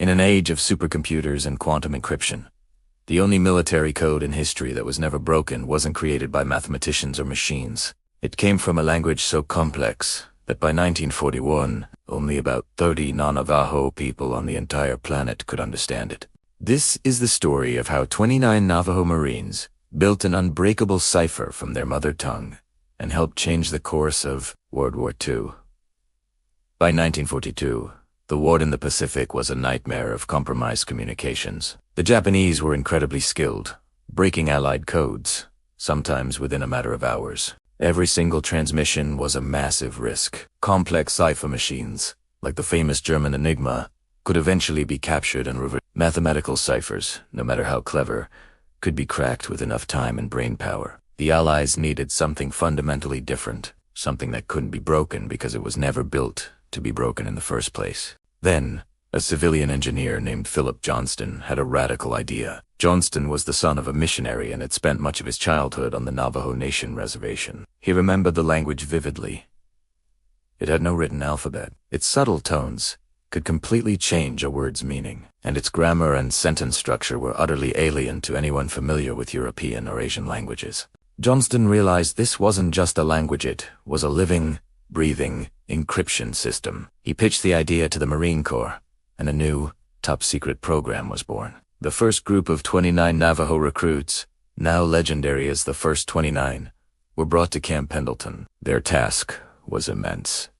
In an age of supercomputers and quantum encryption, the only military code in history that was never broken wasn't created by mathematicians or machines. It came from a language so complex that by 1941, only about 30 non-Navajo people on the entire planet could understand it. This is the story of how 29 Navajo Marines built an unbreakable cipher from their mother tongue and helped change the course of World War II. By 1942, the war in the Pacific was a nightmare of compromised communications. The Japanese were incredibly skilled, breaking Allied codes, sometimes within a matter of hours. Every single transmission was a massive risk. Complex cipher machines, like the famous German Enigma, could eventually be captured and reversed. Mathematical ciphers, no matter how clever, could be cracked with enough time and brainpower. The Allies needed something fundamentally different, something that couldn't be broken because it was never built to be broken in the first place. Then, a civilian engineer named Philip Johnston had a radical idea. Johnston was the son of a missionary and had spent much of his childhood on the Navajo Nation reservation. He remembered the language vividly. It had no written alphabet. Its subtle tones could completely change a word's meaning, and its grammar and sentence structure were utterly alien to anyone familiar with European or Asian languages. Johnston realized this wasn't just a language, it was a living, breathing encryption system. He pitched the idea to the Marine Corps, and a new, top-secret program was born. The first group of 29 Navajo recruits, now legendary as the First 29, were brought to Camp Pendleton. Their task was immense.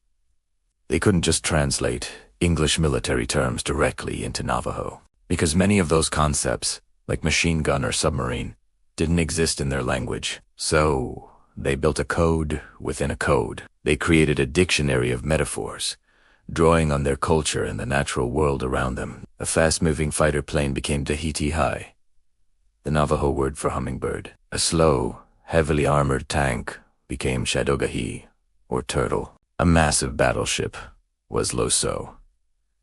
They couldn't just translate English military terms directly into Navajo, because many of those concepts, like machine gun or submarine, didn't exist in their language. So, they built a code within a code. They created a dictionary of metaphors, drawing on their culture and the natural world around them. A fast-moving fighter plane became Tahiti-High, the Navajo word for hummingbird. A slow, heavily armored tank became Shadogahi, or turtle. A massive battleship was Loso,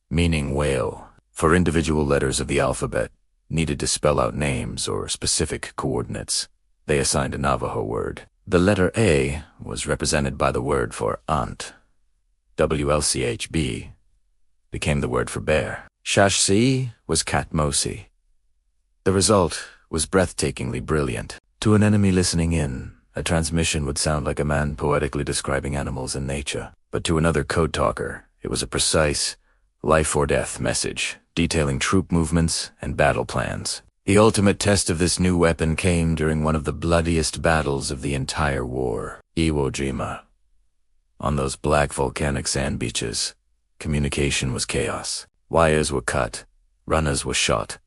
meaning whale. For individual letters of the alphabet needed to spell out names or specific coordinates, they assigned a Navajo word. The letter A was represented by the word for aunt. WLCHB became the word for bear. Shashsi was Katmosi. The result was breathtakingly brilliant. To an enemy listening in, a transmission would sound like a man poetically describing animals and nature. But to another code talker, it was a precise, life-or-death message, detailing troop movements and battle plans. The ultimate test of this new weapon came during one of the bloodiest battles of the entire war, Iwo Jima. On those black volcanic sand beaches, communication was chaos. Wires were cut, runners were shot,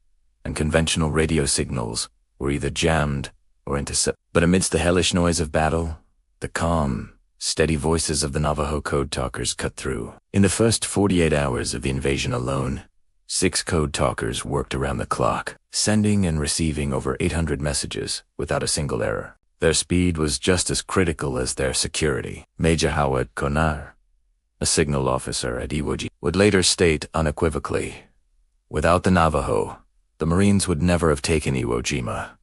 and conventional radio signals were either jammed or intercepted. But amidst the hellish noise of battle, the calm, steady voices of the Navajo code talkers cut through. In the first 48 hours of the invasion alone, 6 code talkers worked around the clock, sending and receiving over 800 messages without a single error. Their speed was just as critical as their security. Major Howard Konar, a signal officer at Iwo Jima, would later state unequivocally, "Without the Navajo, the Marines would never have taken Iwo Jima."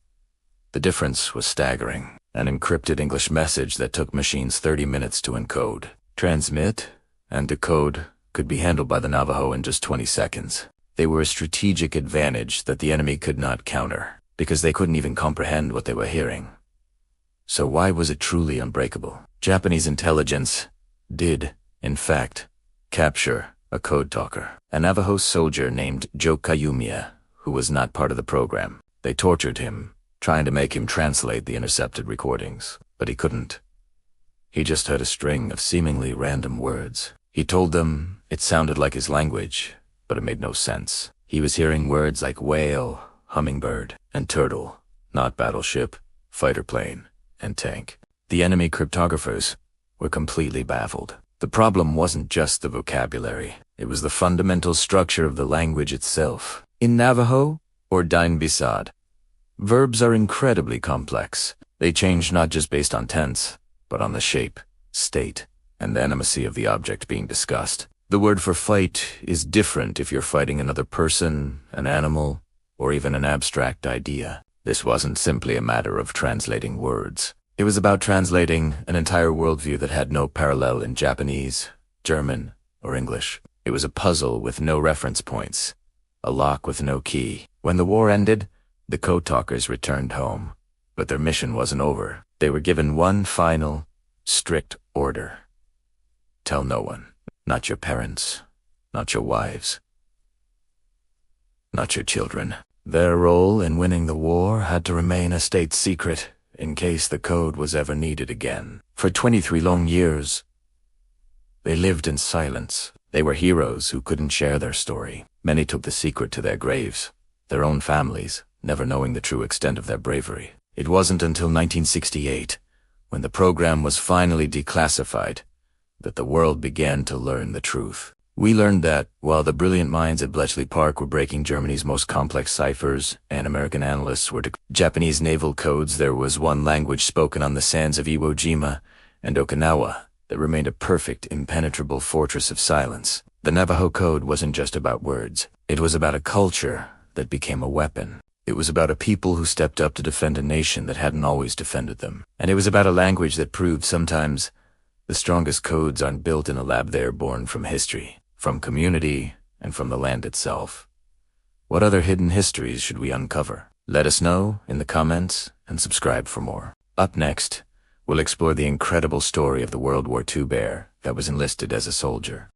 The difference was staggering. An encrypted English message that took machines 30 minutes to encode, transmit, and decode could be handled by the Navajo in just 20 seconds. They were a strategic advantage that the enemy could not counter, because they couldn't even comprehend what they were hearing. So why was it truly unbreakable? Japanese intelligence did, in fact, capture a code talker, a Navajo soldier named Joe Kayumiya, who was not part of the program. They tortured him, trying to make him translate the intercepted recordings, but he couldn't. He just heard a string of seemingly random words. He told them it sounded like his language, but it made no sense. He was hearing words like whale, hummingbird, and turtle, not battleship, fighter plane, and tank. The enemy cryptographers were completely baffled. The problem wasn't just the vocabulary. It was the fundamental structure of the language itself. In Navajo, or Dain Bisad, verbs are incredibly complex. They change not just based on tense, but on the shape, state, and the animacy of the object being discussed. The word for fight is different if you're fighting another person, an animal, or even an abstract idea. This wasn't simply a matter of translating words. It was about translating an entire worldview that had no parallel in Japanese, German, or English. It was a puzzle with no reference points, a lock with no key. When the war ended, the code talkers returned home. But their mission wasn't over. They were given one final, strict order. Tell no one. Not your parents. Not your wives. Not your children. Their role in winning the war had to remain a state secret in case the code was ever needed again. For 23 long years, they lived in silence. They were heroes who couldn't share their story. Many took the secret to their graves, their own families, never knowing the true extent of their bravery. It wasn't until 1968, when the program was finally declassified, that the world began to learn the truth. We learned that, while the brilliant minds at Bletchley Park were breaking Germany's most complex ciphers, and American analysts were Japanese naval codes, there was one language spoken on the sands of Iwo Jima and Okinawa that remained a perfect, impenetrable fortress of silence. The Navajo code wasn't just about words. It was about a culture that became a weapon. It was about a people who stepped up to defend a nation that hadn't always defended them. And it was about a language that proved sometimes the strongest codes aren't built in a lab, they're born from history, from community, and from the land itself. What other hidden histories should we uncover? Let us know in the comments and subscribe for more. Up next, we'll explore the incredible story of the World War II bear that was enlisted as a soldier.